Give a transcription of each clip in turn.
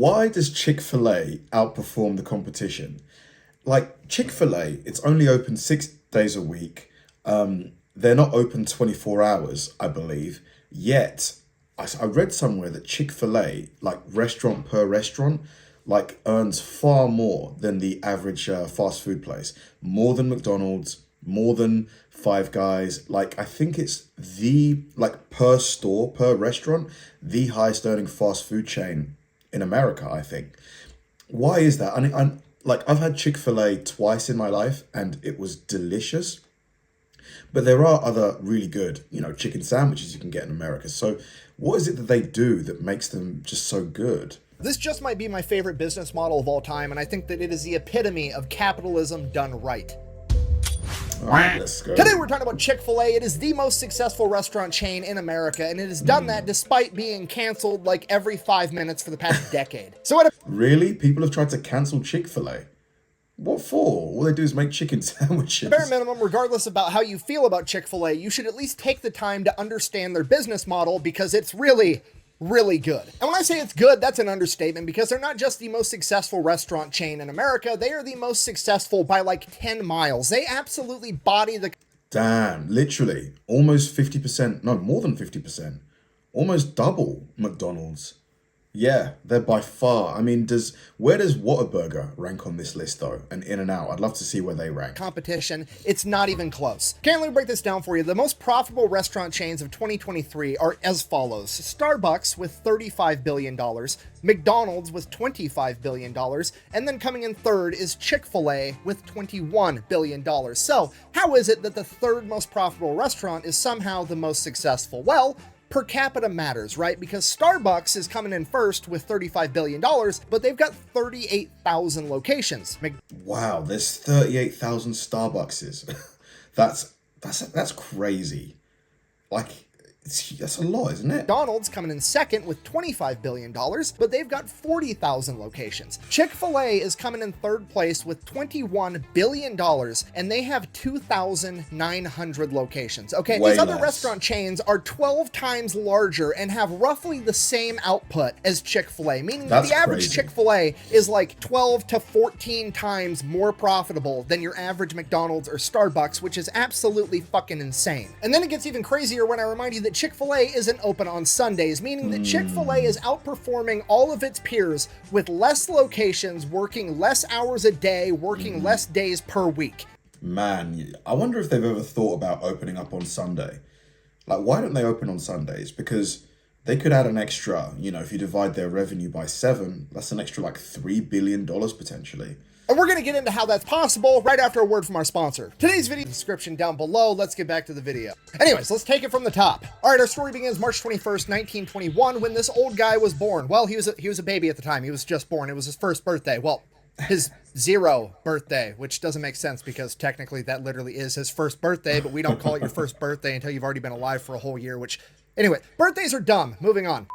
Why does Chick-fil-A outperform the competition? Like, Chick-fil-A, it's only open 6 days a week. They're not open 24 hours, I believe. Yet, I read somewhere that Chick-fil-A, like restaurant per restaurant, like earns far more than the average fast food place. More than McDonald's, more than Five Guys. Like, I think it's the, like, per store, per restaurant, the highest earning fast food chain in America, I think. Why is that? I've had Chick-fil-A twice in my life and it was delicious. But there are other really good, chicken sandwiches you can get in America. So what is it that they do that makes them just so good? This just might be my favorite business model of all time, and I think that it is the epitome of capitalism done right. All right, let's go. Today we're talking about Chick-fil-A. It is the most successful restaurant chain in America, and it has done that despite being canceled like every 5 minutes for the past decade. Really? People have tried to cancel Chick-fil-A? What for? All they do is make chicken sandwiches. Bare minimum, regardless about how you feel about Chick-fil-A, you should at least take the time to understand their business model because it's really good. And when I say it's good, that's an understatement because they're not just the most successful restaurant chain in America, they are the most successful by like 10 miles. They absolutely body the... Damn, literally. Almost 50%, no, more than 50%. Almost double McDonald's. Yeah, they're by far. I mean, where does Whataburger rank on this list though? And In-N-Out, I'd love to see where they rank. Competition, it's not even close. Okay, let me break this down for you. The most profitable restaurant chains of 2023 are as follows. Starbucks with $35 billion, McDonald's with $25 billion, and then coming in third is Chick-fil-A with $21 billion. So, how is it that the third most profitable restaurant is somehow the most successful? Well, per capita matters, right? Because Starbucks is coming in first with $35 billion, but they've got 38,000 locations. Wow, there's 38,000 Starbuckses. That's crazy. Like, that's a lot, isn't it? McDonald's coming in second with $25 billion, but they've got 40,000 locations. Chick-fil-A is coming in third place with $21 billion, and they have 2,900 locations. Okay, Way these other less. restaurant chains are 12 times larger and have roughly the same output as Chick-fil-A, meaning that the average crazy. Chick-fil-A is like 12 to 14 times more profitable than your average McDonald's or Starbucks, which is absolutely fucking insane. And then it gets even crazier when I remind you that Chick-fil-A isn't open on Sundays, meaning that Chick-fil-A is outperforming all of its peers with less locations, working less hours a day, working less days per week. Man, I wonder if they've ever thought about opening up on Sunday. Like, why don't they open on Sundays? Because they could add an extra, if you divide their revenue by 7, that's an extra like $3 billion potentially. And we're going to get into how that's possible right after a word from our sponsor. Today's video description down below. Let's get back to the video. Anyways, let's take it from the top. All right, our story begins March 21st, 1921, when this old guy was born. Well, he was a baby at the time. He was just born. It was his first birthday. Well, his 0 birthday, which doesn't make sense because technically that literally is his first birthday, but we don't call it your first birthday until you've already been alive for a whole year, which, anyway, birthdays are dumb. Moving on.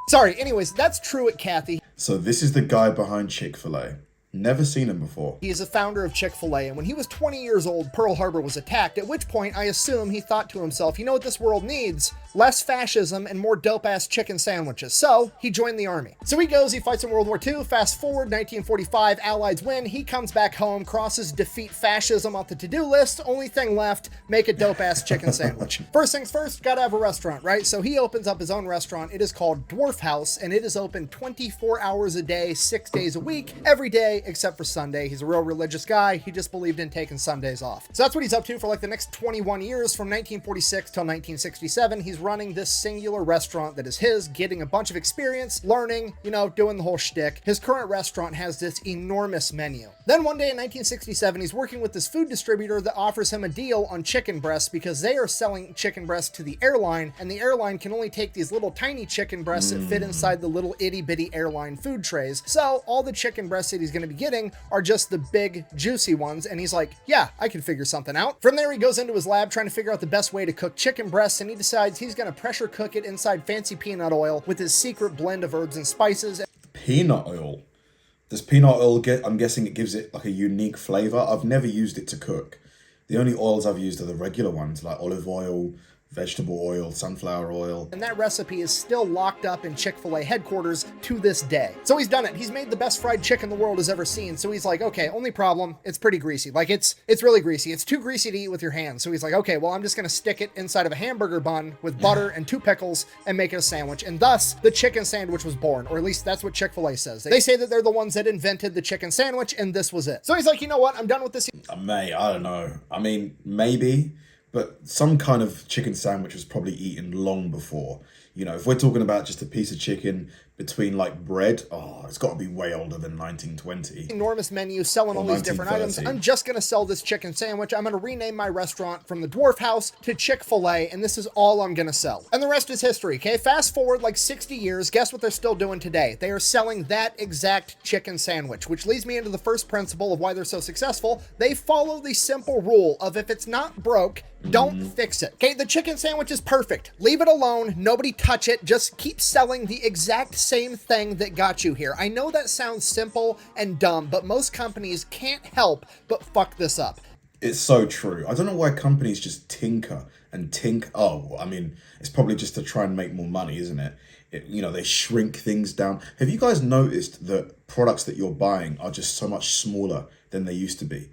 Sorry, anyways, that's Truett Cathy. So this is the guy behind Chick-fil-A. Never seen him before. He is a founder of Chick-fil-A, and when he was 20 years old, Pearl Harbor was attacked, at which point I assume he thought to himself, you know what this world needs? Less fascism and more dope-ass chicken sandwiches. So, he joined the army. So he goes, he fights in World War II, fast forward, 1945, Allies win, he comes back home, crosses defeat fascism off the to-do list, only thing left, make a dope-ass chicken sandwich. First things first, gotta have a restaurant, right? So he opens up his own restaurant, it is called Dwarf House, and it is open 24 hours a day, 6 days a week, every day except for Sunday. He's a real religious guy, he just believed in taking Sundays off. So that's what he's up to for like the next 21 years, from 1946 till 1967, he's running this singular restaurant that is his, getting a bunch of experience, learning, doing the whole shtick. His current restaurant has this enormous menu. Then one day in 1967, he's working with this food distributor that offers him a deal on chicken breasts because they are selling chicken breasts to the airline, and the airline can only take these little tiny chicken breasts that fit inside the little itty bitty airline food trays. So all the chicken breasts that he's going to be getting are just the big juicy ones, and he's like, yeah, I can figure something out. From there, he goes into his lab trying to figure out the best way to cook chicken breasts, and he decides he's going to pressure cook it inside fancy peanut oil with his secret blend of herbs and spices. Peanut oil? Does peanut oil I'm guessing it gives it like a unique flavor? I've never used it to cook. The only oils I've used are the regular ones, like olive oil, vegetable oil, sunflower oil. And that recipe is still locked up in Chick-fil-A headquarters to this day. So he's done it. He's made the best fried chicken the world has ever seen. So he's like, okay, only problem, it's pretty greasy. Like it's really greasy. It's too greasy to eat with your hands. So he's like, okay, well, I'm just going to stick it inside of a hamburger bun with butter and 2 pickles and make it a sandwich. And thus the chicken sandwich was born, or at least that's what Chick-fil-A says. They say that they're the ones that invented the chicken sandwich, and this was it. So he's like, you know what? I'm done with this. Mate, I don't know. I mean, maybe, but some kind of chicken sandwich was probably eaten long before. You know, if we're talking about just a piece of chicken between like bread, it's got to be way older than 1920. Enormous menu selling all these different items. I'm just going to sell this chicken sandwich. I'm going to rename my restaurant from the Dwarf House to Chick-fil-A, and this is all I'm going to sell. And the rest is history, okay? Fast forward like 60 years, guess what they're still doing today? They are selling that exact chicken sandwich, which leads me into the first principle of why they're so successful. They follow the simple rule of if it's not broke, don't fix it. Okay, the chicken sandwich is perfect. Leave it alone. Nobody touch it. Just keep selling the exact same thing that got you here. I know that sounds simple and dumb, but most companies can't help but fuck this up. It's so true. I don't know why companies just tinker and I mean, it's probably just to try and make more money, isn't it? They shrink things down. Have you guys noticed that products that you're buying are just so much smaller than they used to be?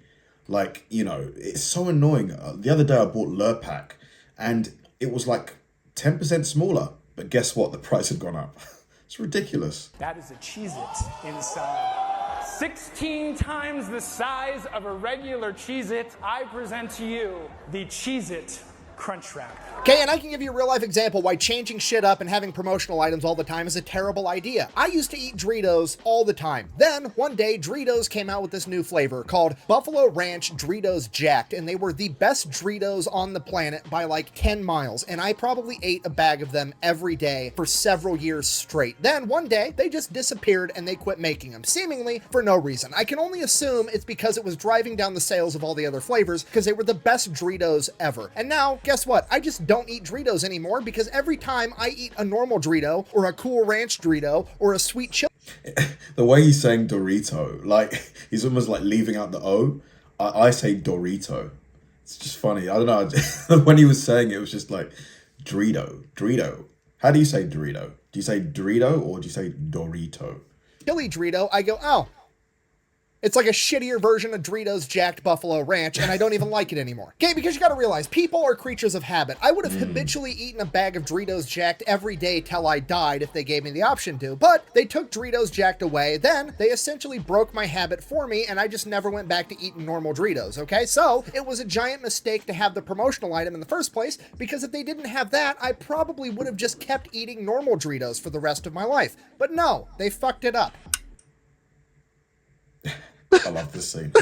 Like, it's so annoying. The other day I bought Lurpak and it was like 10% smaller. But guess what? The price had gone up. It's ridiculous. That is a Cheez-It inside. 16 times the size of a regular Cheez-It. I present to you the Cheez-It Crunch Wrap. Okay, and I can give you a real life example why changing shit up and having promotional items all the time is a terrible idea. I used to eat Doritos all the time. Then one day Doritos came out with this new flavor called Buffalo Ranch Doritos Jacked, and they were the best Doritos on the planet by like 10 miles. And I probably ate a bag of them every day for several years straight. Then one day they just disappeared and they quit making them, seemingly for no reason. I can only assume it's because it was driving down the sales of all the other flavors because they were the best Doritos ever. And now, guess what? I just don't eat Doritos anymore because every time I eat a normal Dorito or a Cool Ranch Dorito or a sweet chili. The way he's saying Dorito, like he's almost like leaving out the O. I say Dorito. It's just funny. I don't know. When he was saying it, it was just like Dorito. How do you say Dorito? Do you say Dorito or do you say Dorito? Chili Dorito, I go, oh. It's like a shittier version of Doritos Jacked Buffalo Ranch, and I don't even like it anymore. Okay, because you gotta realize, people are creatures of habit. I would have habitually eaten a bag of Doritos Jacked every day till I died if they gave me the option to, but they took Doritos Jacked away, then they essentially broke my habit for me, and I just never went back to eating normal Doritos, okay? So, it was a giant mistake to have the promotional item in the first place, because if they didn't have that, I probably would have just kept eating normal Doritos for the rest of my life. But no, they fucked it up. I love this scene.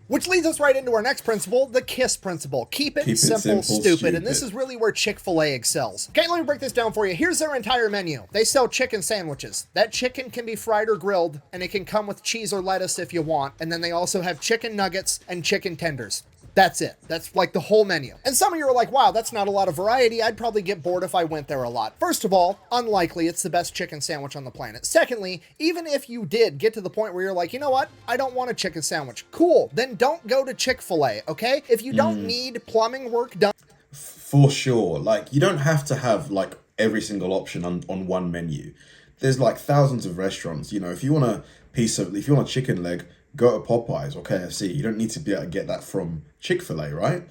Which leads us right into our next principle, the KISS principle. Keep it simple, stupid. And this is really where Chick-fil-A excels. Okay, let me break this down for you. Here's their entire menu. They sell chicken sandwiches. That chicken can be fried or grilled, and it can come with cheese or lettuce if you want. And then they also have chicken nuggets and chicken tenders. That's it. That's like the whole menu. And some of you are like, wow, that's not a lot of variety. I'd probably get bored if I went there a lot. First of all, unlikely. It's the best chicken sandwich on the planet. Secondly, even if you did get to the point where you're like, you know what? I don't want a chicken sandwich. Cool. Then don't go to Chick-fil-A, okay? If you don't need plumbing work done. For sure. Like, you don't have to have like every single option on one menu. There's like thousands of restaurants. If you want a chicken leg, go to Popeyes or KFC. You don't need to be able to get that from Chick-fil-A, right?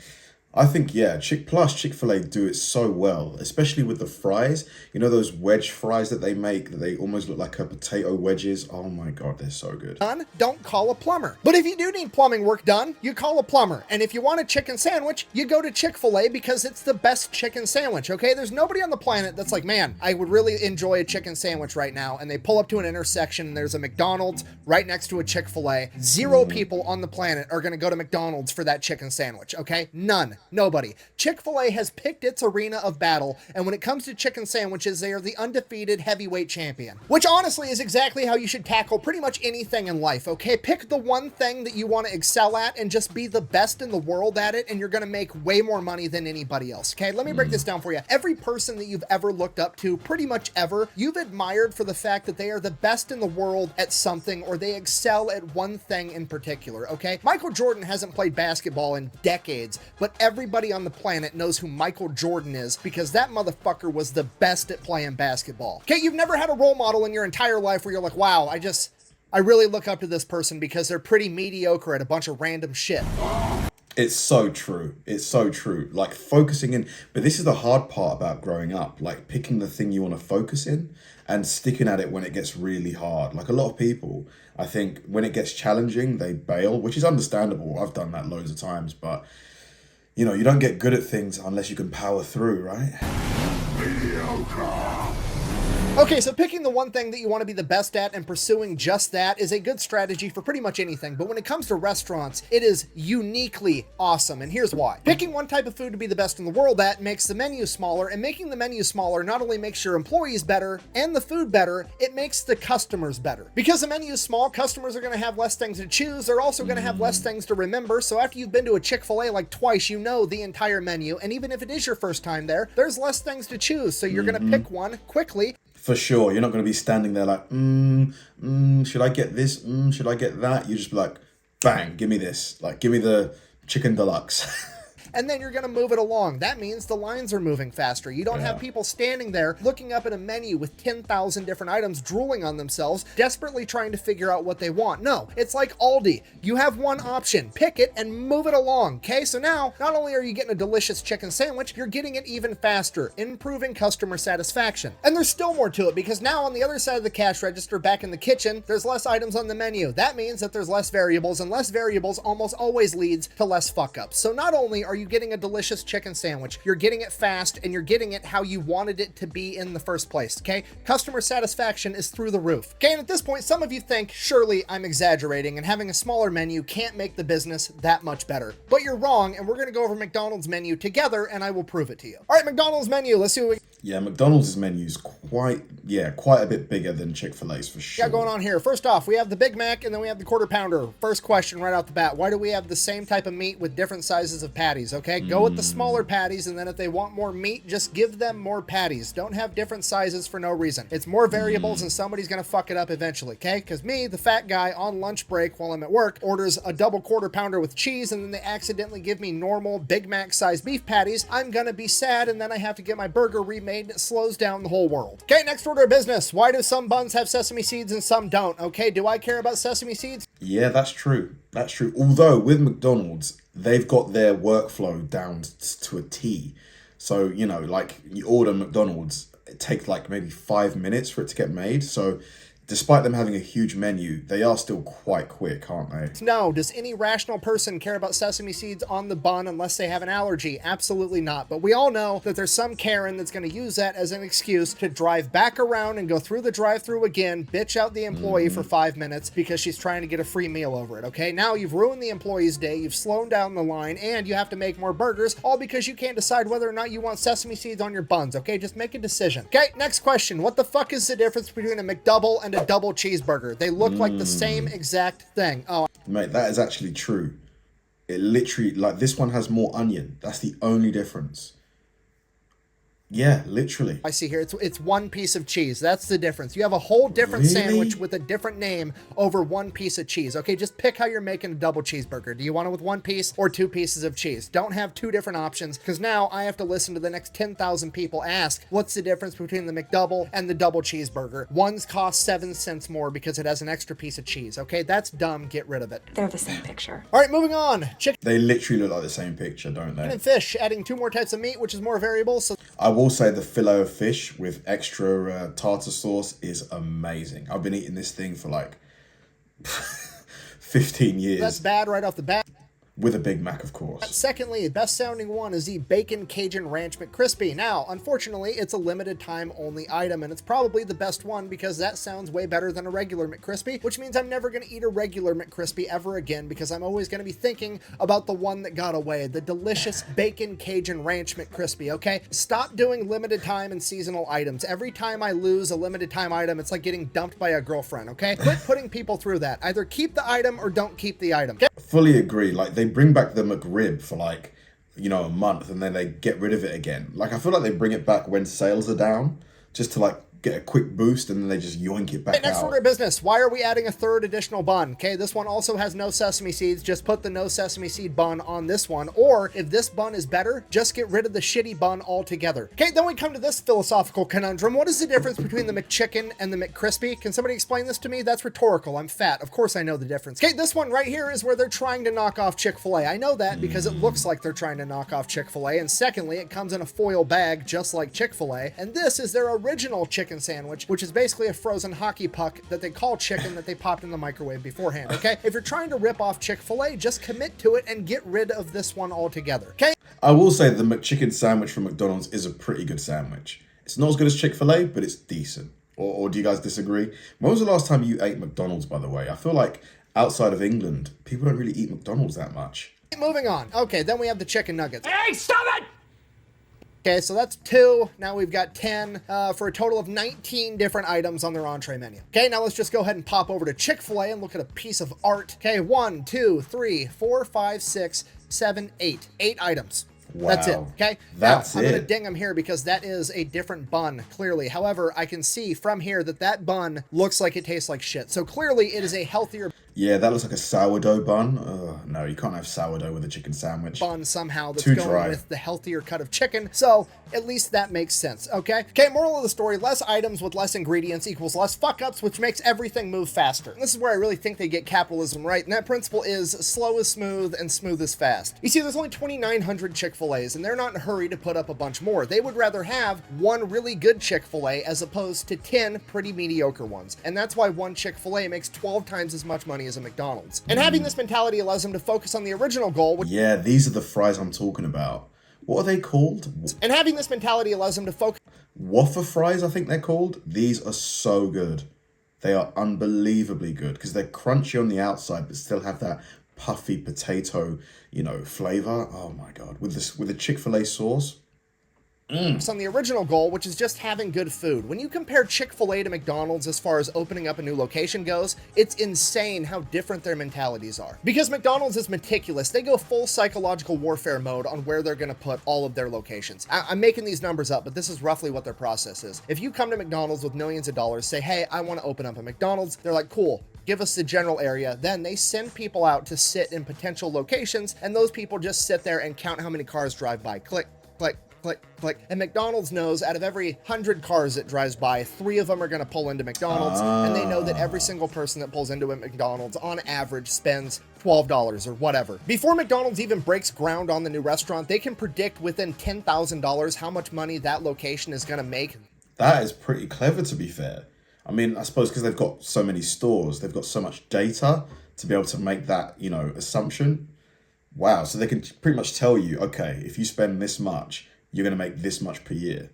I think, yeah, Chick-fil-A do it so well, especially with the fries. Those wedge fries that they make, that they almost look like potato wedges. Oh my God, they're so good. Don't call a plumber. But if you do need plumbing work done, you call a plumber. And if you want a chicken sandwich, you go to Chick-fil-A because it's the best chicken sandwich, okay? There's nobody on the planet that's like, man, I would really enjoy a chicken sandwich right now. And they pull up to an intersection and there's a McDonald's right next to a Chick-fil-A. Zero people on the planet are going to go to McDonald's for that chicken sandwich, okay? None. Nobody. Chick-fil-A has picked its arena of battle, and when it comes to chicken sandwiches, they are the undefeated heavyweight champion. Which honestly is exactly how you should tackle pretty much anything in life, okay? Pick the one thing that you want to excel at and just be the best in the world at it, and you're going to make way more money than anybody else, okay? Let me break this down for you. Every person that you've ever looked up to, pretty much ever, you've admired for the fact that they are the best in the world at something, or they excel at one thing in particular, okay? Michael Jordan hasn't played basketball in decades, but everybody on the planet knows who Michael Jordan is because that motherfucker was the best at playing basketball. Okay, you've never had a role model in your entire life where you're like, wow, I really look up to this person because they're pretty mediocre at a bunch of random shit. It's so true. It's so true. Like focusing in, but this is the hard part about growing up, like picking the thing you want to focus in and sticking at it when it gets really hard. Like a lot of people, I think when it gets challenging, they bail, which is understandable. I've done that loads of times, but you know, you don't get good at things unless you can power through, right? Okay, so picking the one thing that you want to be the best at and pursuing just that is a good strategy for pretty much anything, but when it comes to restaurants, it is uniquely awesome, and here's why. Picking one type of food to be the best in the world at makes the menu smaller, and making the menu smaller not only makes your employees better and the food better, it makes the customers better. Because the menu is small, customers are going to have less things to choose, they're also going to have less things to remember, so after you've been to a Chick-fil-A like twice, you know the entire menu, and even if it is your first time there, there's less things to choose, so you're going to pick one quickly. For sure. You're not going to be standing there like, should I get this? Should I get that? You just be like, bang, give me this. Like, give me the chicken deluxe. And then you're going to move it along. That means the lines are moving faster. You don't have people standing there looking up at a menu with 10,000 different items, drooling on themselves, desperately trying to figure out what they want. No, it's like Aldi. You have one option. Pick it and move it along, okay? So now, not only are you getting a delicious chicken sandwich, you're getting it even faster, improving customer satisfaction. And there's still more to it because now on the other side of the cash register, back in the kitchen, there's less items on the menu. That means that there's less variables, and less variables almost always leads to less fuck-ups. So not only are you getting a delicious chicken sandwich, you're getting it fast, and you're getting it how you wanted it to be in the first place, okay? Customer satisfaction is through the roof. Okay, and at this point, some of you think, surely I'm exaggerating, and having a smaller menu can't make the business that much better. But you're wrong, and we're gonna go over McDonald's menu together, and I will prove it to you. All right, McDonald's menu, let's see what we Yeah, McDonald's menu is quite a bit bigger than Chick-fil-A's for sure. got going on here. First off, we have the Big Mac, and then we have the Quarter Pounder. First question right off the bat, why do we have the same type of meat with different sizes of patties, okay? Go with the smaller patties, and then if they want more meat, just give them more patties. Don't have different sizes for no reason. It's more variables, and somebody's gonna fuck it up eventually, okay? Because me, the fat guy, on lunch break while I'm at work, orders a double Quarter Pounder with cheese, and then they accidentally give me normal Big Mac sized beef patties. I'm gonna be sad, and then I have to get my burger remade, and it slows down the whole world. Okay, next order of business. Why do some buns have sesame seeds and some don't? Okay, do I care about sesame seeds? Yeah, that's true. That's true. Although with McDonald's, they've got their workflow down to a T. So, you know, like you order McDonald's, it takes like maybe 5 minutes for it to get made. So despite them having a huge menu, they are still quite quick, aren't they? No. Does any rational person care about sesame seeds on the bun unless they have an allergy? Absolutely not. But we all know that there's some Karen that's going to use that as an excuse to drive back around and go through the drive-thru again, bitch out the employee for 5 minutes because she's trying to get a free meal over it, okay? Now you've ruined the employee's day, you've slowed down the line, and you have to make more burgers, all because you can't decide whether or not you want sesame seeds on your buns, okay? Just make a decision. Okay, next question. What the fuck is the difference between a McDouble and a double cheeseburger? They look like the same exact thing. Oh, Mate, that is actually true. It literally, like this one has more onion. That's the only difference. Yeah, literally. I see here. It's one piece of cheese. That's the difference. You have a whole different sandwich with a different name over one piece of cheese. Okay, just pick how you're making a double cheeseburger. Do you want it with 1 piece or 2 pieces of cheese? Don't have 2 different options, because now I have to listen to the next 10,000 people ask, what's the difference between the McDouble and the double cheeseburger? One's cost 7 cents more because it has an extra piece of cheese. Okay, that's dumb. Get rid of it. They're the same picture. All right, moving on. Chicken They literally look like the same picture, don't they? and fish, adding 2 more types of meat, which is more variables. So I will say the filet of fish with extra tartar sauce is amazing. I've been eating this thing for like 15 years. that's bad right off the bat. With a Big Mac, of course. Secondly, best sounding one is the Bacon Cajun Ranch McCrispy. Now, unfortunately, it's a limited time only item, and it's probably the best one because that sounds way better than a regular McCrispy, which means I'm never going to eat a regular McCrispy ever again because I'm always going to be thinking about the one that got away, the delicious Bacon Cajun Ranch McCrispy, okay? Stop doing limited time and seasonal items. Every time I lose a limited time item, it's like getting dumped by a girlfriend, okay? Quit putting people through that. Either keep the item or don't keep the item. Okay? Fully agree. Like, they bring back the McRib for like, you know, a month and then they get rid of it again. Like, I feel like they bring it back when sales are down just to like get a quick boost and then they just yoink it back Okay, next out. order of business. Why are we adding a third additional bun? Okay, this one also has no sesame seeds. Just put the no sesame seed bun on this one. Or if this bun is better, just get rid of the shitty bun altogether. Okay, then we come to this philosophical conundrum. What is the difference between the McChicken and the McCrispy? Can somebody explain this to me? That's rhetorical. I'm fat. Of course I know the difference. Okay, this one right here is where they're trying to knock off Chick-fil-A. I know that because it looks like they're trying to knock off Chick-fil-A. And secondly, it comes in a foil bag just like Chick-fil-A. And this is their original chicken sandwich, which is basically a frozen hockey puck that they call chicken that they popped in the microwave beforehand, okay? If you're trying to rip off Chick-fil-A, just commit to it and get rid of this one altogether, okay? I will say the McChicken sandwich from McDonald's is a pretty good sandwich. It's not as good as Chick-fil-A, but it's decent. Or do you guys disagree? When was the last time you ate McDonald's, by the way? I feel like outside of England, people don't really eat McDonald's that much. Moving on. Okay, then we have the chicken nuggets. Hey, stop it! Okay, so that's 2. Now we've got 10 for a total of 19 different items on their entree menu. Okay, now let's just go ahead and pop over to Chick-fil-A and look at a piece of art. Okay, 1, 2, 3, 4, 5, 6, 7, 8. 8 items. That's it, okay? That's now, I'm going it. to ding them here because that is a different bun, clearly. However, I can see from here that that bun looks like it tastes like shit. So clearly it is a healthier Yeah, that looks like a sourdough bun. No, you can't have sourdough with a chicken sandwich. bun somehow that's Too going dry. with the healthier cut of chicken. So at least that makes sense, okay? Okay, moral of the story, less items with less ingredients equals less fuck-ups, which makes everything move faster. And this is where I really think they get capitalism right, and that principle is slow is smooth and smooth is fast. You see, there's only 2,900 Chick-fil-A's, and they're not in a hurry to put up a bunch more. They would rather have one really good Chick-fil-A as opposed to 10 pretty mediocre ones. And that's why one Chick-fil-A makes 12 times as much money as a McDonald's. And having this mentality allows them to focus on the original goal, which Yeah, these are the fries I'm talking about. What are they called? and having this mentality allows them to focus Waffle fries, I think they're called. These are so good. They are unbelievably good because they're crunchy on the outside but still have that puffy potato, flavor. Oh my God. With the Chick-fil-A sauce. on the original goal, which is just having good food. When you compare Chick-fil-A to McDonald's as far as opening up a new location goes, it's insane how different their mentalities are. Because McDonald's is meticulous, they go full psychological warfare mode on where they're going to put all of their locations. I'm making these numbers up, but this is roughly what their process is. If you come to McDonald's with millions of dollars, say, hey, I want to open up a McDonald's, they're like, cool, give us the general area. Then they send people out to sit in potential locations, and those people just sit there and count how many cars drive by. Click, click, click, click. And McDonald's knows out of every 100 cars that drives by, 3 of them are going to pull into McDonald's, and they know that every single person that pulls into a McDonald's on average spends $12 or whatever. Before McDonald's even breaks ground on the new restaurant, they can predict within $10,000 how much money that location is going to make. That is pretty clever, to be fair. I mean, I suppose because they've got so many stores, they've got so much data to be able to make that, assumption. Wow. So they can pretty much tell you, okay, if you spend this much, you're going to make this much per year.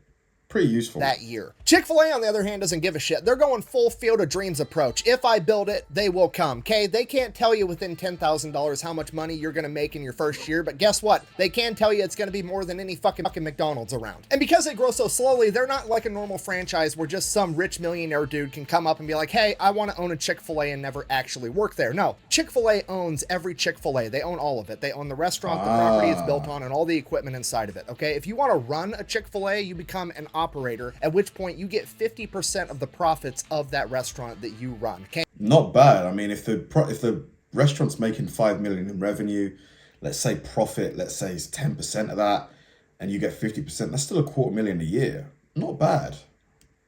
Pretty useful. That year. Chick-fil-A, on the other hand, doesn't give a shit. They're going full Field of Dreams approach. If I build it, they will come, okay? They can't tell you within $10,000 how much money you're going to make in your first year, but guess what? They can tell you it's going to be more than any fucking McDonald's around. And because they grow so slowly, they're not like a normal franchise where just some rich millionaire dude can come up and be like, hey, I want to own a Chick-fil-A and never actually work there. No, Chick-fil-A owns every Chick-fil-A. They own all of it. They own the restaurant, the property it's built on, and all the equipment inside of it, okay? If you want to run a Chick-fil-A, you become an operator, at which point you get 50% of the profits of that restaurant that you run. Okay? Not bad. I mean, if the restaurant's making $5 million in revenue, let's say profit, let's say is 10% of that, and you get 50%, that's still $250,000 a year. Not bad.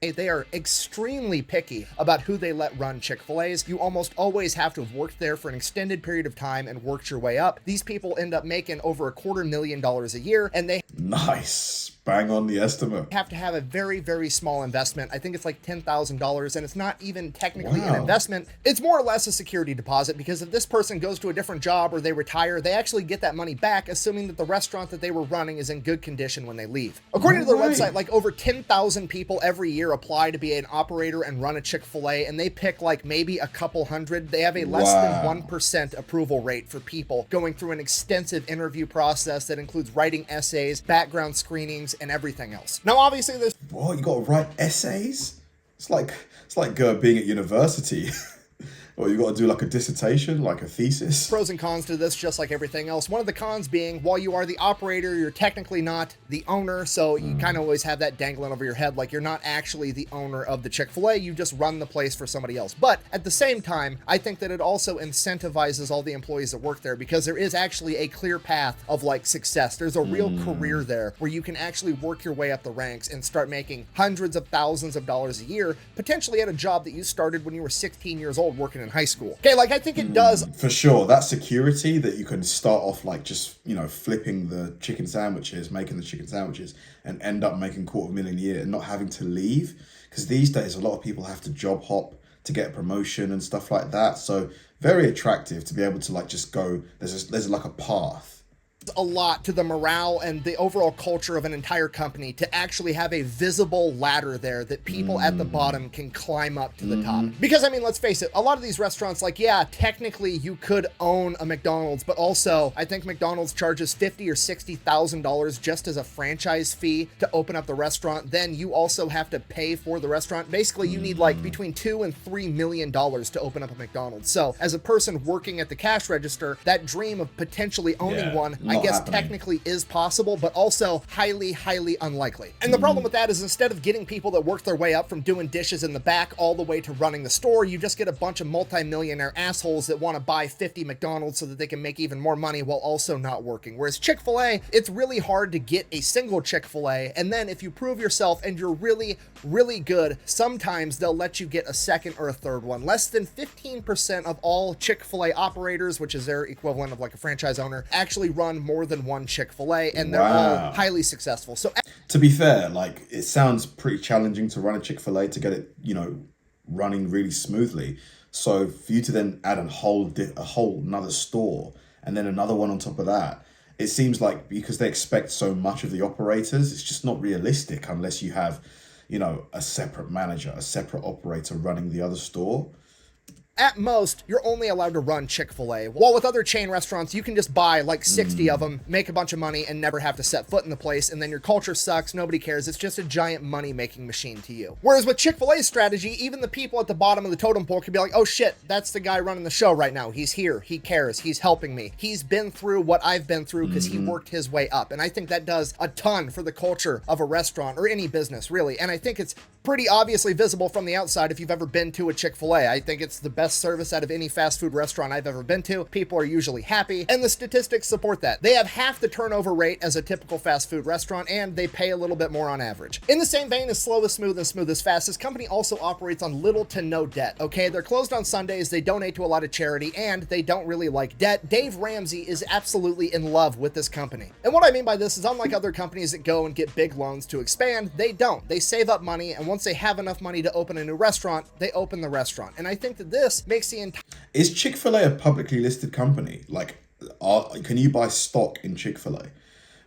They are extremely picky about who they let run Chick-fil-A's. You almost always have to have worked there for an extended period of time and worked your way up. These people end up making over $250,000 a year, and they Nice. Bang on the estimate. have to have a very, very small investment. I think it's like $10,000, and it's not even technically an Wow. investment. It's more or less a security deposit, because if this person goes to a different job or they retire, they actually get that money back, assuming that the restaurant that they were running is in good condition when they leave. According to their Right. website, like over 10,000 people every year apply to be an operator and run a Chick-fil-A, and they pick like maybe a couple hundred. They have a less than Wow. 1% approval rate for people going through an extensive interview process that includes writing essays, background screenings, and everything else. Now, obviously, there's What, you got to write essays? It's like being at university. Well, you got to do like a dissertation, like a thesis. Pros and cons to this, just like everything else. One of the cons being, while you are the operator, you're technically not the owner, so you kind of always have that dangling over your head, like you're not actually the owner of the Chick-fil-A, you just run the place for somebody else. But at the same time, I think that it also incentivizes all the employees that work there, because there is actually a clear path of like success. There's a real career there where you can actually work your way up the ranks and start making hundreds of thousands of dollars a year, potentially at a job that you started when you were 16 years old working in high school. Okay, like I think it does. For sure, that security that you can start off like just, you know, flipping the chicken sandwiches, making the chicken sandwiches, and end up making $250,000 a year and not having to leave. Because these days, a lot of people have to job hop to get a promotion and stuff like that. So very attractive to be able to like just go, there's like a path. A lot to the morale and the overall culture of an entire company to actually have a visible ladder there that people at the bottom can climb up to the top. Because I mean, let's face it, a lot of these restaurants, like, yeah, technically you could own a McDonald's, but also I think McDonald's charges $50,000 or $60,000 just as a franchise fee to open up the restaurant. Then you also have to pay for the restaurant. Basically, you need like between $2 and $3 million to open up a McDonald's. So as a person working at the cash register, that dream of potentially owning one, I guess technically is possible, but also highly, highly unlikely. And the problem with that is, instead of getting people that work their way up from doing dishes in the back all the way to running the store, you just get a bunch of multi-millionaire assholes that want to buy 50 McDonald's so that they can make even more money while also not working. Whereas Chick-fil-A, it's really hard to get a single Chick-fil-A, and then if you prove yourself and you're really, really good, sometimes they'll let you get a second or a third one. Less than 15% of all Chick-fil-A operators, which is their equivalent of like a franchise owner, actually run more than one Chick-fil-A, and they're all highly successful. So to be fair, like, it sounds pretty challenging to run a Chick-fil-A to get it, you know, running really smoothly. So for you to then add a whole another store and then another one on top of that, it seems like because they expect so much of the operators, it's just not realistic unless you have, you know, a separate manager, a separate operator running the other store. At most, you're only allowed to run Chick-fil-A. While with other chain restaurants, you can just buy like 60 of them, make a bunch of money, and never have to set foot in the place, and then your culture sucks, nobody cares, it's just a giant money-making machine to you. Whereas with Chick-fil-A's strategy, even the people at the bottom of the totem pole can be like, oh shit, that's the guy running the show right now. He's here, he cares, he's helping me. He's been through what I've been through because he worked his way up. And I think that does a ton for the culture of a restaurant, or any business, really. And I think it's pretty obviously visible from the outside if you've ever been to a Chick-fil-A. I think it's the best service out of any fast food restaurant I've ever been to. People are usually happy, and the statistics support that. They have half the turnover rate as a typical fast food restaurant, and they pay a little bit more on average. In the same vein as slow is smooth and smooth is fast, this company also operates on little to no debt, okay? They're closed on Sundays, they donate to a lot of charity, and they don't really like debt. Dave Ramsey is absolutely in love with this company. And what I mean by this is, unlike other companies that go and get big loans to expand, they don't. They save up money, and once they have enough money to open a new restaurant, they open the restaurant. And I think that this makes the entire... Is Chick-fil-A a publicly listed company? Like, can you buy stock in Chick-fil-A?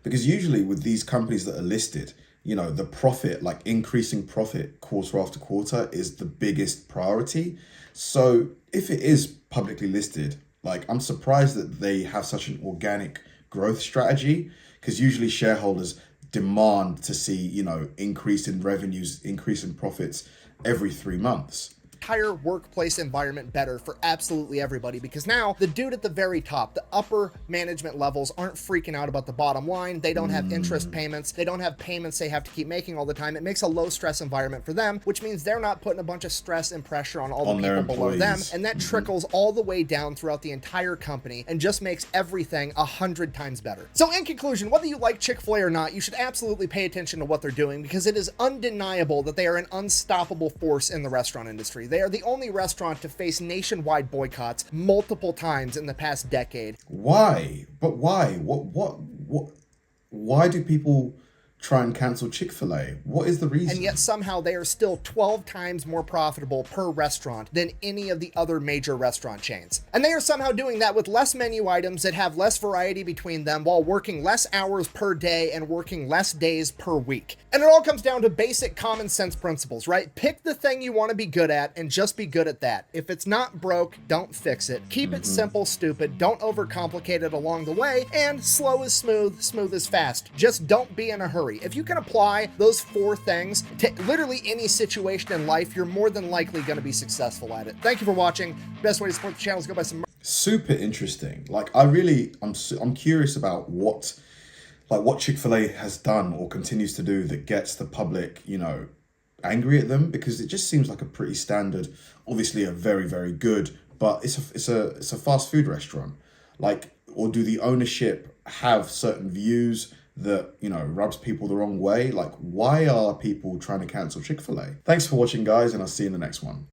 Because usually with these companies that are listed, you know, the profit, like increasing profit quarter after quarter, is the biggest priority. So if it is publicly listed, like, I'm surprised that they have such an organic growth strategy, because usually shareholders demand to see, you know, increase in revenues, increase in profits every 3 months. Entire workplace environment better for absolutely everybody, because now the dude at the very top, the upper management levels, aren't freaking out about the bottom line. They don't have interest payments. They don't have payments they have to keep making all the time. It makes a low stress environment for them, which means they're not putting a bunch of stress and pressure on all the people below them. And that trickles all the way down throughout the entire company and just makes everything 100 times better. So in conclusion, whether you like Chick-fil-A or not, you should absolutely pay attention to what they're doing, because it is undeniable that they are an unstoppable force in the restaurant industry. They are the only restaurant to face nationwide boycotts multiple times in the past decade. Why? But why? Why do people try and cancel Chick-fil-A? What is the reason? And yet somehow they are still 12 times more profitable per restaurant than any of the other major restaurant chains. And they are somehow doing that with less menu items that have less variety between them, while working less hours per day and working less days per week. And it all comes down to basic common sense principles, right? Pick the thing you want to be good at and just be good at that. If it's not broke, don't fix it. Keep it simple, stupid. Don't overcomplicate it along the way. And slow is smooth, smooth is fast. Just don't be in a hurry. free. If you can apply those 4 things to literally any situation in life, you're more than likely going to be successful at it. Thank you for watching. Best way to support the channel is go buy some. Super interesting. Like, I'm curious about what Chick-fil-A has done or continues to do that gets the public, you know, angry at them, because it just seems like a pretty standard, obviously a very, very good, but it's a fast food restaurant. Like, or do the ownership have certain views that, you know, rubs people the wrong way? Like, why are people trying to cancel Chick-fil-A? Thanks for watching, guys, and I'll see you in the next one.